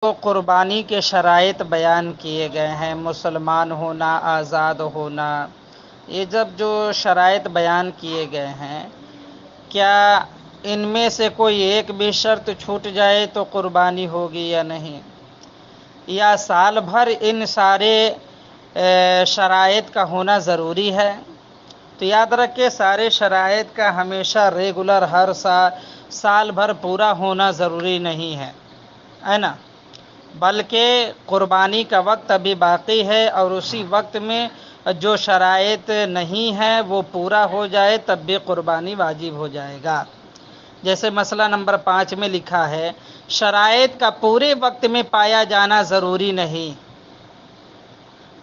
تو قربانی کے شرائط بیان کیے گئے ہیں، مسلمان ہونا، آزاد ہونا، یہ جب جو شرائط بیان کیے گئے ہیں، کیا ان میں سے کوئی ایک بھی شرط چھوٹ جائے تو قربانی ہوگی یا نہیں؟ یا سال بھر ان سارے شرائط کا ہونا ضروری ہے؟ تو یاد رکھیں، سارے شرائط کا ہمیشہ ریگولر ہر سال بھر پورا ہونا ضروری نہیں ہے نا، بلکہ قربانی کا وقت ابھی باقی ہے، اور اسی وقت میں جو شرائط نہیں ہے وہ پورا ہو جائے تب بھی قربانی واجب ہو جائے گا۔ جیسے مسئلہ نمبر 5 میں لکھا ہے، شرائط کا پورے وقت میں پایا جانا ضروری نہیں،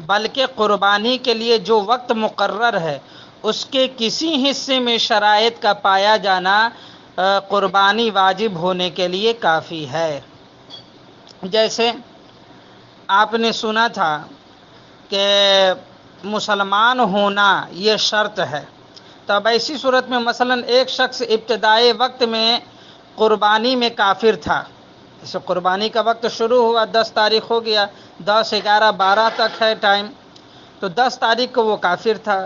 بلکہ قربانی کے لیے جو وقت مقرر ہے اس کے کسی حصے میں شرائط کا پایا جانا قربانی واجب ہونے کے لیے کافی ہے۔ جیسے آپ نے سنا تھا کہ مسلمان ہونا یہ شرط ہے، تو اب ایسی صورت میں مثلاً ایک شخص ابتدائی وقت میں قربانی میں کافر تھا، جیسے قربانی کا وقت شروع ہوا، 10 تاریخ ہو گیا، 10، 11، 12 تک ہے ٹائم، تو 10 تاریخ کو وہ کافر تھا،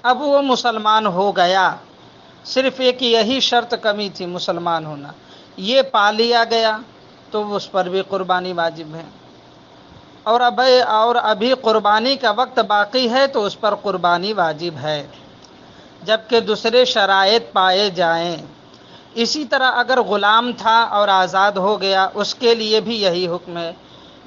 اب وہ مسلمان ہو گیا، صرف ایک یہی شرط کمی تھی، مسلمان ہونا، یہ پا لیا گیا تو اس پر بھی قربانی واجب ہے، اور ابھی قربانی کا وقت باقی ہے تو اس پر قربانی واجب ہے، جبکہ دوسرے شرائط پائے جائیں۔ اسی طرح اگر غلام تھا اور آزاد ہو گیا، اس کے لیے بھی یہی حکم ہے۔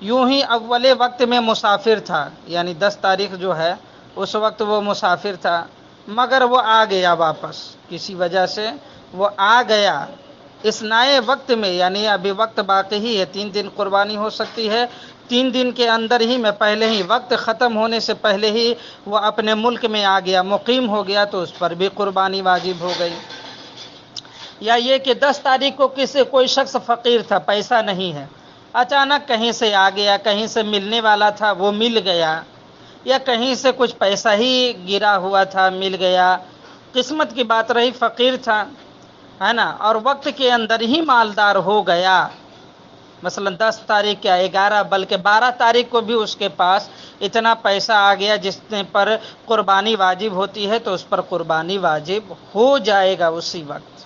یوں ہی اول وقت میں مسافر تھا، یعنی 10 تاریخ جو ہے اس وقت وہ مسافر تھا، مگر وہ آ گیا واپس، کسی وجہ سے وہ آ گیا اس نئے وقت میں، یعنی ابھی وقت باقی ہی ہے، 3 دن قربانی ہو سکتی ہے، 3 دن کے اندر ہی میں پہلے ہی وقت ختم ہونے سے پہلے ہی وہ اپنے ملک میں آ گیا، مقیم ہو گیا، تو اس پر بھی قربانی واجب ہو گئی۔ یا یہ کہ 10 تاریخ کو کوئی شخص فقیر تھا، پیسہ نہیں ہے، اچانک کہیں سے آ گیا، کہیں سے ملنے والا تھا وہ مل گیا، یا کہیں سے کچھ پیسہ ہی گرا ہوا تھا مل گیا، قسمت کی بات رہی، فقیر تھا، ہے نا، اور وقت کے اندر ہی مالدار ہو گیا، مثلا 10 تاریخ کیا 11 بلکہ 12 تاریخ کو بھی اس کے پاس اتنا پیسہ آ گیا جس پر قربانی واجب ہوتی ہے، تو اس پر قربانی واجب ہو جائے گا اسی وقت۔